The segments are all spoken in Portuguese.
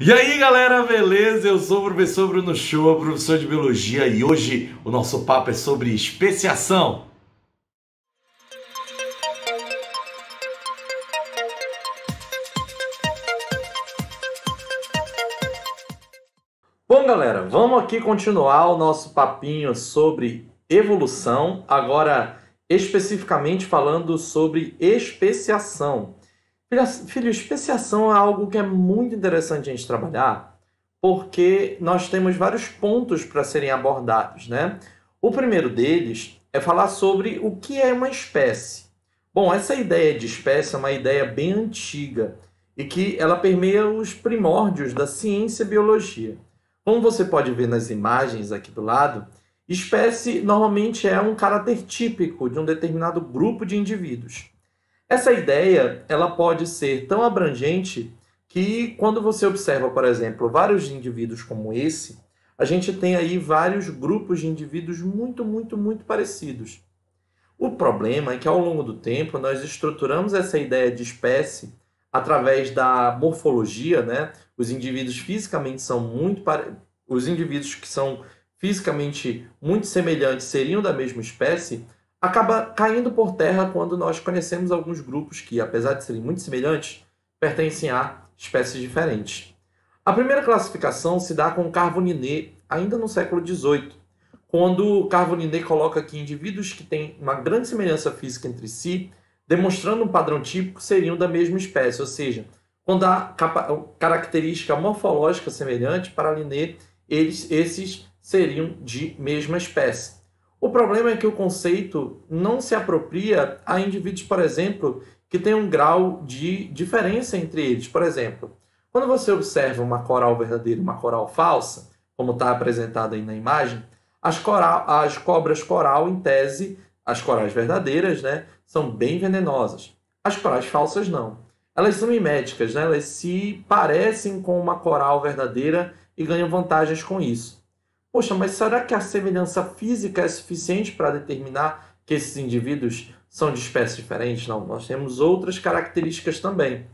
E aí galera, beleza? Eu sou o professor Bruno Shoa, professor de Biologia, e hoje o nosso papo é sobre especiação. Bom galera, vamos aqui continuar o nosso papinho sobre evolução, agora especificamente falando sobre especiação. Filho, especiação é algo que é muito interessante a gente trabalhar, porque nós temos vários pontos para serem abordados, né? O primeiro deles é falar sobre o que é uma espécie. Bom, essa ideia de espécie é uma ideia bem antiga e que ela permeia os primórdios da ciência e biologia. Como você pode ver nas imagens aqui do lado, espécie normalmente é um caráter típico de um determinado grupo de indivíduos. Essa ideia ela pode ser tão abrangente que quando você observa, por exemplo, vários indivíduos como esse, a gente tem aí vários grupos de indivíduos muito parecidos. O problema é que ao longo do tempo nós estruturamos essa ideia de espécie através da morfologia, né? Os indivíduos fisicamente são os indivíduos que são fisicamente muito semelhantes seriam da mesma espécie, acaba caindo por terra quando nós conhecemos alguns grupos que, apesar de serem muito semelhantes, pertencem a espécies diferentes. A primeira classificação se dá com Carvon-Linné, ainda no século XVIII, quando Carvon-Linné coloca que indivíduos que têm uma grande semelhança física entre si, demonstrando um padrão típico, seriam da mesma espécie, ou seja, quando há característica morfológica semelhante, para Linné, esses seriam de mesma espécie. O problema é que o conceito não se apropria a indivíduos, por exemplo, que têm um grau de diferença entre eles. Por exemplo, quando você observa uma coral verdadeira e uma coral falsa, como está apresentado aí na imagem, as cobras coral, em tese, as corais verdadeiras, né, são bem venenosas. As corais falsas não. Elas são miméticas, né? Elas se parecem com uma coral verdadeira e ganham vantagens com isso. Poxa, mas será que a semelhança física é suficiente para determinar que esses indivíduos são de espécies diferentes? Não, nós temos outras características também.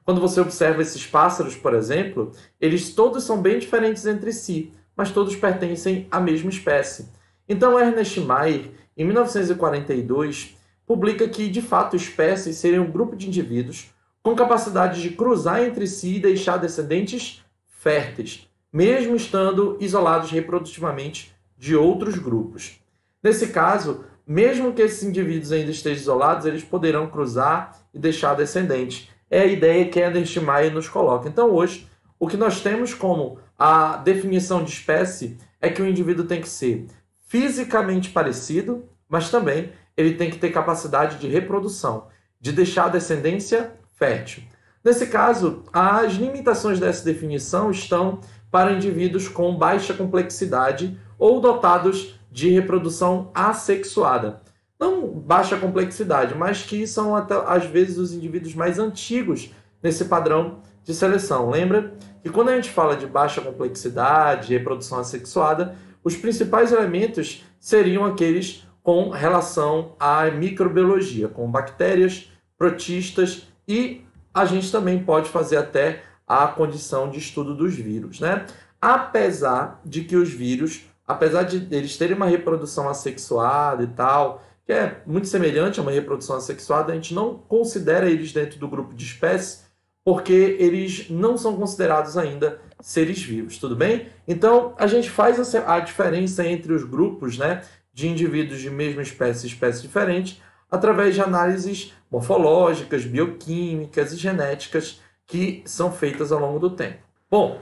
Quando você observa esses pássaros, por exemplo, eles todos são bem diferentes entre si, mas todos pertencem à mesma espécie. Então, Ernest Mayr, em 1942, publica que, de fato, espécies seriam um grupo de indivíduos com capacidade de cruzar entre si e deixar descendentes férteis, mesmo estando isolados reprodutivamente de outros grupos. Nesse caso, mesmo que esses indivíduos ainda estejam isolados, eles poderão cruzar e deixar descendentes. É a ideia que Ernest Mayr nos coloca. Então, hoje, o que nós temos como a definição de espécie é que o indivíduo tem que ser fisicamente parecido, mas também ele tem que ter capacidade de reprodução, de deixar descendência fértil. Nesse caso, as limitações dessa definição estão para indivíduos com baixa complexidade ou dotados de reprodução assexuada. Não baixa complexidade, mas que são, até, às vezes, os indivíduos mais antigos nesse padrão de seleção. Lembra que quando a gente fala de baixa complexidade, reprodução assexuada, os principais elementos seriam aqueles com relação à microbiologia, com bactérias, protistas, e a gente também pode fazer até a condição de estudo dos vírus, né? Apesar de que os vírus, apesar de eles terem uma reprodução assexuada e tal, que é muito semelhante a uma reprodução assexuada, a gente não considera eles dentro do grupo de espécies, porque eles não são considerados ainda seres vivos, tudo bem? Então, a gente faz a diferença entre os grupos, né, de indivíduos de mesma espécie e espécies diferentes, através de análises morfológicas, bioquímicas e genéticas que são feitas ao longo do tempo. Bom,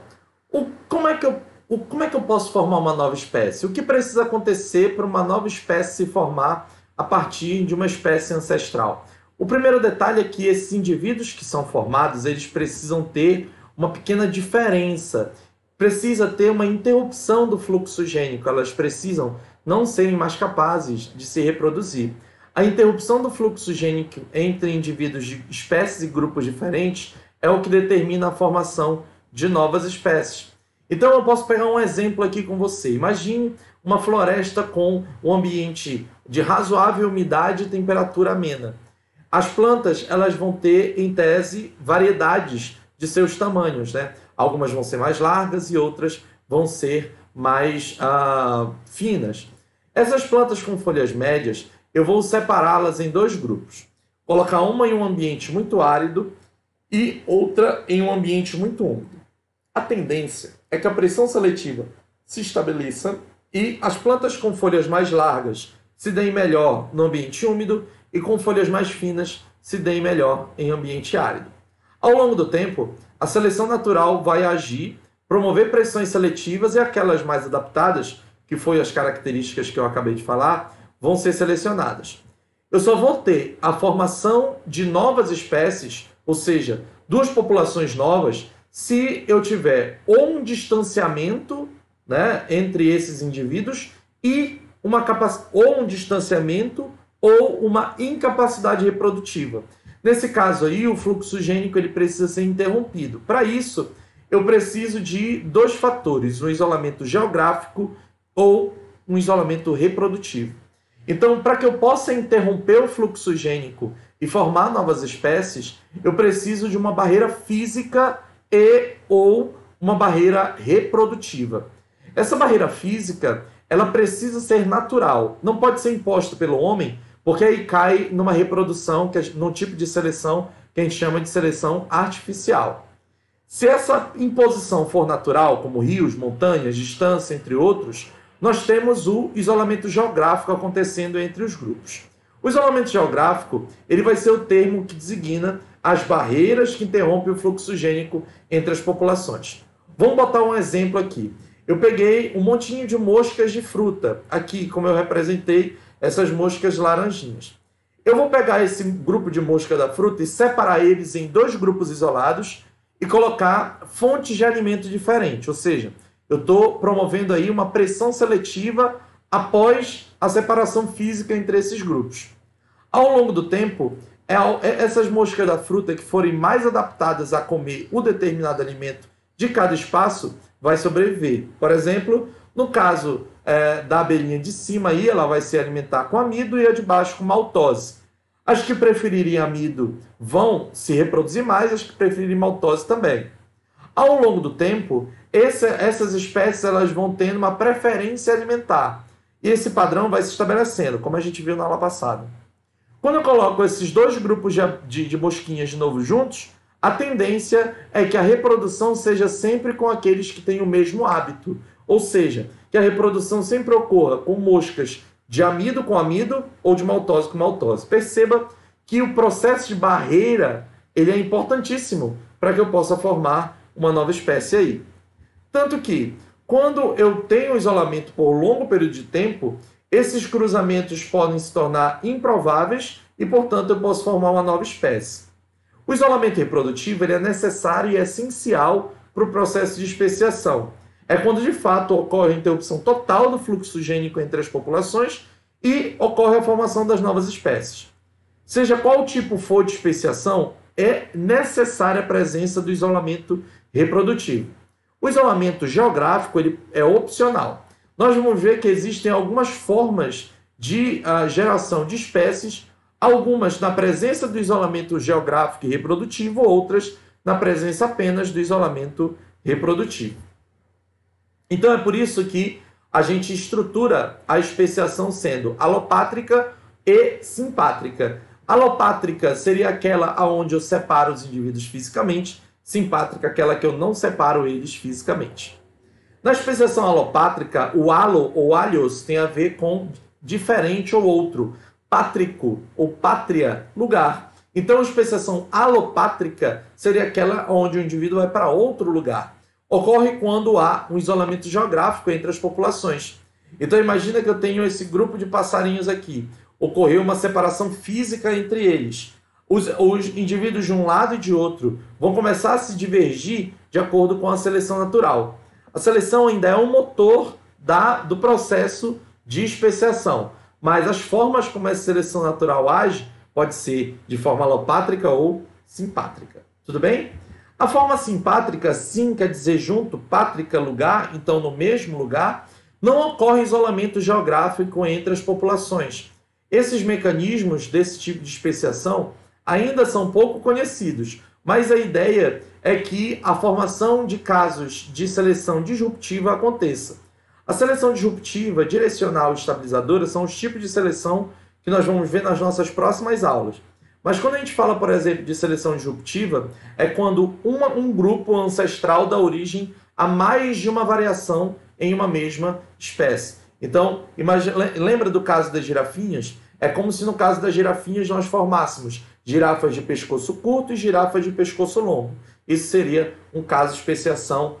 como é que eu posso formar uma nova espécie? O que precisa acontecer para uma nova espécie se formar a partir de uma espécie ancestral? O primeiro detalhe é que esses indivíduos que são formados, eles precisam ter uma pequena diferença. Precisa ter uma interrupção do fluxo gênico. Elas precisam não serem mais capazes de se reproduzir. A interrupção do fluxo gênico entre indivíduos de espécies e grupos diferentes é o que determina a formação de novas espécies. Então eu posso pegar um exemplo aqui com você. Imagine uma floresta com um ambiente de razoável umidade e temperatura amena. As plantas elas vão ter, em tese, variedades de seus tamanhos, né? Algumas vão ser mais largas e outras vão ser mais finas. Essas plantas com folhas médias, eu vou separá-las em dois grupos. Colocar uma em um ambiente muito árido e outra em um ambiente muito úmido. A tendência é que a pressão seletiva se estabeleça e as plantas com folhas mais largas se deem melhor no ambiente úmido e com folhas mais finas se deem melhor em ambiente árido. Ao longo do tempo, a seleção natural vai agir, promover pressões seletivas e aquelas mais adaptadas, que foi as características que eu acabei de falar, vão ser selecionadas. Eu só vou ter a formação de novas espécies, ou seja, duas populações novas, se eu tiver ou um distanciamento, né, entre esses indivíduos e ou um distanciamento ou uma incapacidade reprodutiva. Nesse caso aí, o fluxo gênico ele precisa ser interrompido. Para isso, eu preciso de dois fatores, um isolamento geográfico ou um isolamento reprodutivo. Então, para que eu possa interromper o fluxo gênico e formar novas espécies, eu preciso de uma barreira física ou uma barreira reprodutiva. Essa barreira física, ela precisa ser natural, não pode ser imposta pelo homem, porque aí cai numa reprodução, num tipo de seleção que a gente chama de seleção artificial. Se essa imposição for natural, como rios, montanhas, distância, entre outros, nós temos o isolamento geográfico acontecendo entre os grupos. O isolamento geográfico ele vai ser o termo que designa as barreiras que interrompem o fluxo gênico entre as populações. Vamos botar um exemplo aqui. Eu peguei um montinho de moscas de fruta, aqui como eu representei essas moscas laranjinhas. Eu vou pegar esse grupo de mosca da fruta e separar eles em dois grupos isolados e colocar fontes de alimento diferentes, ou seja, eu estou promovendo aí uma pressão seletiva após a separação física entre esses grupos. Ao longo do tempo, essas moscas da fruta que forem mais adaptadas a comer o determinado alimento de cada espaço vai sobreviver. Por exemplo, no caso da abelhinha de cima, aí, ela vai se alimentar com amido e a de baixo com maltose. As que preferirem amido vão se reproduzir mais, as que preferirem maltose também. Ao longo do tempo, essas espécies elas vão tendo uma preferência alimentar. E esse padrão vai se estabelecendo, como a gente viu na aula passada. Quando eu coloco esses dois grupos de mosquinhas de novo juntos, a tendência é que a reprodução seja sempre com aqueles que têm o mesmo hábito. Ou seja, que a reprodução sempre ocorra com moscas de amido com amido ou de maltose com maltose. Perceba que o processo de barreira ele é importantíssimo para que eu possa formar uma nova espécie aí. Tanto que, quando eu tenho isolamento por longo período de tempo, esses cruzamentos podem se tornar improváveis e, portanto, eu posso formar uma nova espécie. O isolamento reprodutivo ele é necessário e essencial para o processo de especiação. É quando, de fato, ocorre a interrupção total do fluxo gênico entre as populações e ocorre a formação das novas espécies. Seja qual tipo for de especiação, é necessária a presença do isolamento reprodutivo. O isolamento geográfico ele é opcional. Nós vamos ver que existem algumas formas de geração de espécies, algumas na presença do isolamento geográfico e reprodutivo, outras na presença apenas do isolamento reprodutivo. Então é por isso que a gente estrutura a especiação sendo alopátrica e simpátrica. Alopátrica seria aquela onde eu separo os indivíduos fisicamente, simpátrica aquela que eu não separo eles fisicamente. Na especiação alopátrica, o alo ou alhos tem a ver com diferente ou outro, pátrico ou pátria, lugar. Então a especiação alopátrica seria aquela onde o indivíduo vai para outro lugar. Ocorre quando há um isolamento geográfico entre as populações. Então imagina que eu tenho esse grupo de passarinhos aqui. Ocorreu uma separação física entre eles. Os indivíduos de um lado e de outro vão começar a se divergir de acordo com a seleção natural. A seleção ainda é um motor do processo de especiação, mas as formas como essa seleção natural age pode ser de forma alopátrica ou simpátrica. Tudo bem? A forma simpátrica, sim, quer dizer junto, pátrica, lugar, então no mesmo lugar, não ocorre isolamento geográfico entre as populações. Esses mecanismos desse tipo de especiação ainda são pouco conhecidos, mas a ideia é que a formação de casos de seleção disruptiva aconteça. A seleção disruptiva, direcional e estabilizadora são os tipos de seleção que nós vamos ver nas nossas próximas aulas. Mas quando a gente fala, por exemplo, de seleção disruptiva, é quando um grupo ancestral dá origem a mais de uma variação em uma mesma espécie. Então, lembra do caso das girafinhas? É como se no caso das girafinhas nós formássemos girafas de pescoço curto e girafas de pescoço longo. Isso seria um caso de especiação,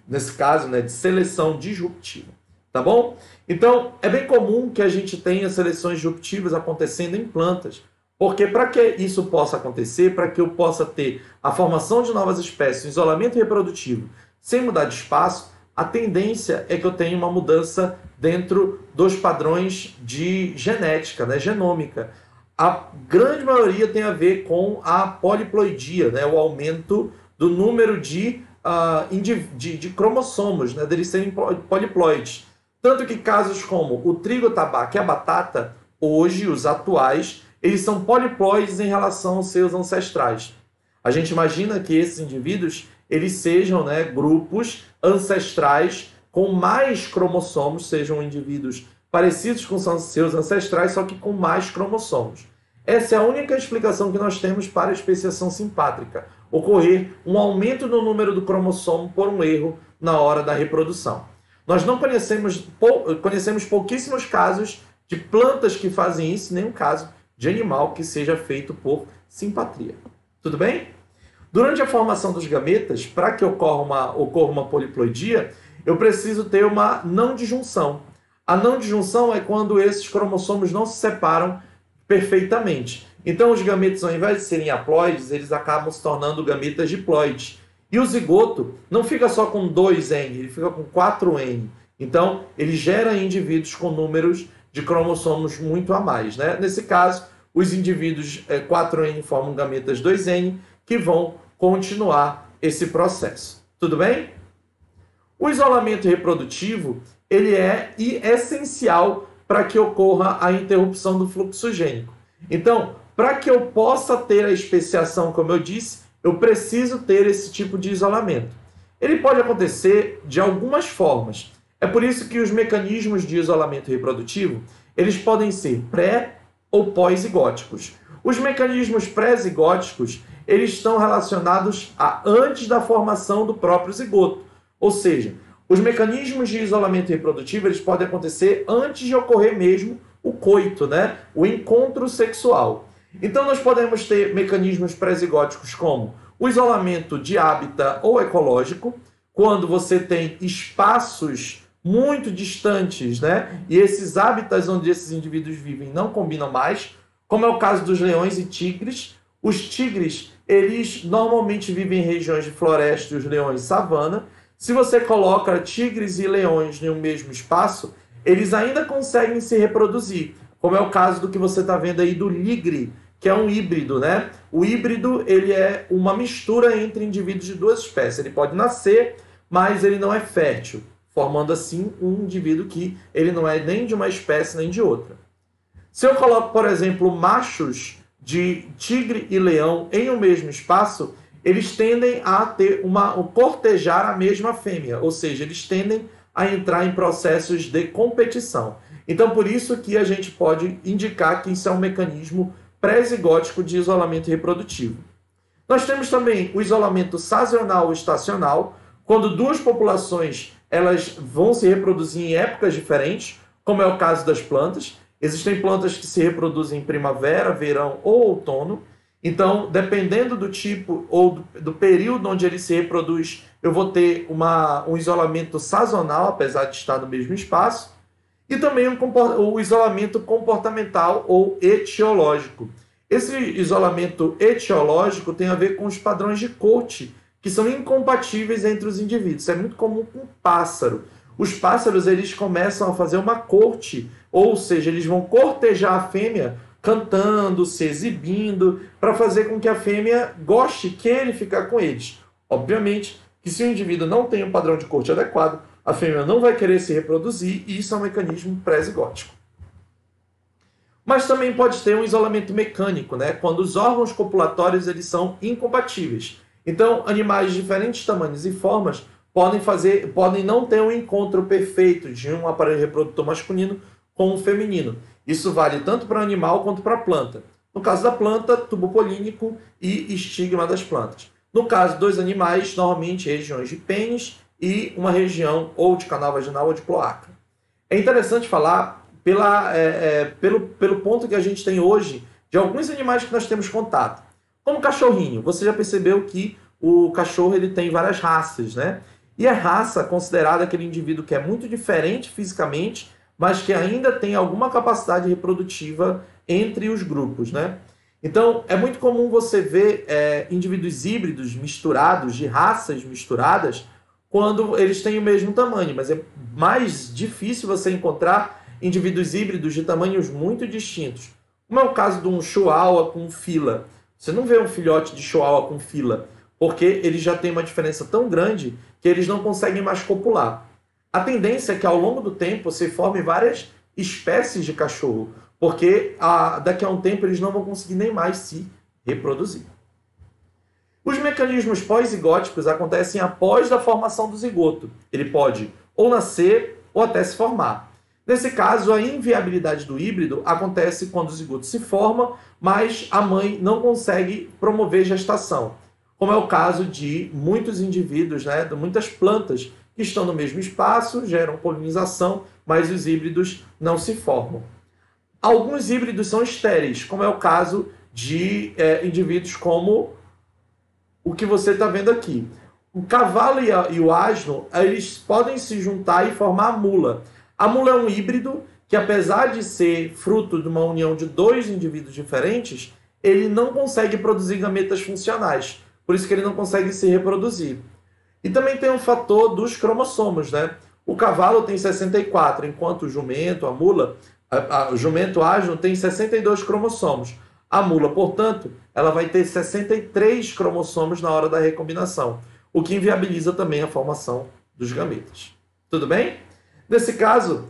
nesse caso, né, de seleção disruptiva. Tá bom? Então, é bem comum que a gente tenha seleções disruptivas acontecendo em plantas, porque para que isso possa acontecer, para que eu possa ter a formação de novas espécies, um isolamento reprodutivo, sem mudar de espaço, a tendência é que eu tenha uma mudança dentro dos padrões de genética, né, genômica. A grande maioria tem a ver com a poliploidia, né, o aumento do número de cromossomos, né, deles serem poliploides. Tanto que casos como o trigo, o tabaco e a batata, hoje, os atuais, eles são poliploides em relação aos seus ancestrais. A gente imagina que esses indivíduos eles sejam, né, grupos ancestrais com mais cromossomos, sejam indivíduos parecidos com seus ancestrais, só que com mais cromossomos. Essa é a única explicação que nós temos para a especiação simpátrica, ocorrer um aumento no número do cromossomo por um erro na hora da reprodução. Nós não conhecemos pouquíssimos casos de plantas que fazem isso, nem um caso de animal que seja feito por simpatria. Tudo bem? Durante a formação dos gametas, para que ocorra uma poliploidia, eu preciso ter uma não disjunção. A não disjunção é quando esses cromossomos não se separam perfeitamente. Então, os gametas, ao invés de serem haploides, eles acabam se tornando gametas diploides. E o zigoto não fica só com 2N, ele fica com 4N. Então, ele gera indivíduos com números de cromossomos muito a mais, né? Nesse caso, os indivíduos 4N formam gametas 2N, que vão continuar esse processo. Tudo bem? O isolamento reprodutivo ele é essencial para que ocorra a interrupção do fluxo gênico. Então, para que eu possa ter a especiação, como eu disse, eu preciso ter esse tipo de isolamento. Ele pode acontecer de algumas formas. É por isso que os mecanismos de isolamento reprodutivo, eles podem ser pré ou pós-zigóticos. Os mecanismos pré-zigóticos, eles estão relacionados a antes da formação do próprio zigoto. Ou seja, os mecanismos de isolamento reprodutivo, eles podem acontecer antes de ocorrer mesmo o coito, né? O encontro sexual. Então, nós podemos ter mecanismos pré-zigóticos como o isolamento de hábitat ou ecológico, quando você tem espaços muito distantes, né? E esses hábitats onde esses indivíduos vivem não combinam mais, como é o caso dos leões e tigres. Os tigres, eles normalmente vivem em regiões de floresta e os leões savana. Se você coloca tigres e leões em um mesmo espaço, eles ainda conseguem se reproduzir, como é o caso do que você está vendo aí do ligre, que é um híbrido, né? O híbrido, ele é uma mistura entre indivíduos de duas espécies. Ele pode nascer, mas ele não é fértil, formando assim um indivíduo que ele não é nem de uma espécie nem de outra. Se eu coloco, por exemplo, machos de tigre e leão em um mesmo espaço, eles tendem a ter cortejar a mesma fêmea, ou seja, eles tendem a entrar em processos de competição. Então, por isso que a gente pode indicar que isso é um mecanismo pré-zigótico de isolamento reprodutivo. Nós temos também o isolamento sazonal ou estacional, quando duas populações elas vão se reproduzir em épocas diferentes, como é o caso das plantas. Existem plantas que se reproduzem em primavera, verão ou outono. Então, dependendo do tipo ou do período onde ele se reproduz, eu vou ter um isolamento sazonal, apesar de estar no mesmo espaço, e também o isolamento comportamental ou etiológico. Esse isolamento etiológico tem a ver com os padrões de coat, que são incompatíveis entre os indivíduos. Isso é muito comum com o pássaro. Os pássaros eles começam a fazer uma corte, ou seja, eles vão cortejar a fêmea cantando, se exibindo, para fazer com que a fêmea goste, queira ficar com eles. Obviamente que se o indivíduo não tem um padrão de corte adequado, a fêmea não vai querer se reproduzir e isso é um mecanismo pré-zigótico. Mas também pode ter um isolamento mecânico, né? Quando os órgãos copulatórios eles são incompatíveis. Então, animais de diferentes tamanhos e formas podem não ter um encontro perfeito de um aparelho reprodutor masculino com um feminino. Isso vale tanto para o animal quanto para a planta. No caso da planta, tubo polínico e estigma das plantas. No caso dos animais, normalmente regiões de pênis e uma região ou de canal vaginal ou de cloaca. É interessante falar pelo ponto que a gente tem hoje de alguns animais que nós temos contato. Como o cachorrinho, você já percebeu que o cachorro ele tem várias raças, né? E a raça considerada aquele indivíduo que é muito diferente fisicamente, mas que ainda tem alguma capacidade reprodutiva entre os grupos, né? Então, é muito comum você ver indivíduos híbridos misturados, de raças misturadas, quando eles têm o mesmo tamanho, mas é mais difícil você encontrar indivíduos híbridos de tamanhos muito distintos. Como é o caso de um chihuahua com fila. Você não vê um filhote de chihuahua com fila, porque eles já têm uma diferença tão grande que eles não conseguem mais copular. A tendência é que ao longo do tempo se formem várias espécies de cachorro, porque daqui a um tempo eles não vão conseguir nem mais se reproduzir. Os mecanismos pós-zigóticos acontecem após a formação do zigoto. Ele pode ou nascer ou até se formar. Nesse caso, a inviabilidade do híbrido acontece quando o zigoto se forma, mas a mãe não consegue promover gestação, como é o caso de muitos indivíduos, né, de muitas plantas que estão no mesmo espaço, geram polinização, mas os híbridos não se formam. Alguns híbridos são estéreis, como é o caso de indivíduos como o que você está vendo aqui. O cavalo e o asno, eles podem se juntar e formar a mula. A mula é um híbrido que, apesar de ser fruto de uma união de dois indivíduos diferentes, ele não consegue produzir gametas funcionais. Por isso que ele não consegue se reproduzir. E também tem o fator dos cromossomos, né? O cavalo tem 64, enquanto o jumento, a mula, o jumento asno tem 62 cromossomos. A mula, portanto, ela vai ter 63 cromossomos na hora da recombinação, o que inviabiliza também a formação dos gametas. Tudo bem? Nesse caso,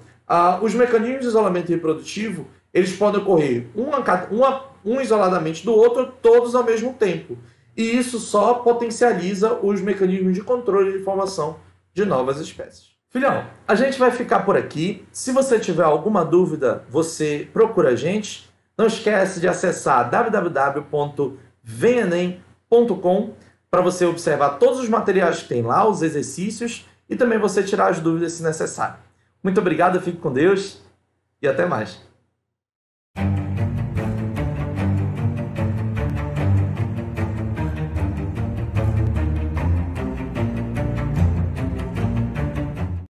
os mecanismos de isolamento reprodutivo, eles podem ocorrer um isoladamente do outro, todos ao mesmo tempo. E isso só potencializa os mecanismos de controle de formação de novas espécies. Filhão, a gente vai ficar por aqui. Se você tiver alguma dúvida, você procura a gente. Não esquece de acessar www.vemenem.com para você observar todos os materiais que tem lá, os exercícios, e também você tirar as dúvidas se necessário. Muito obrigado, fique com Deus e até mais.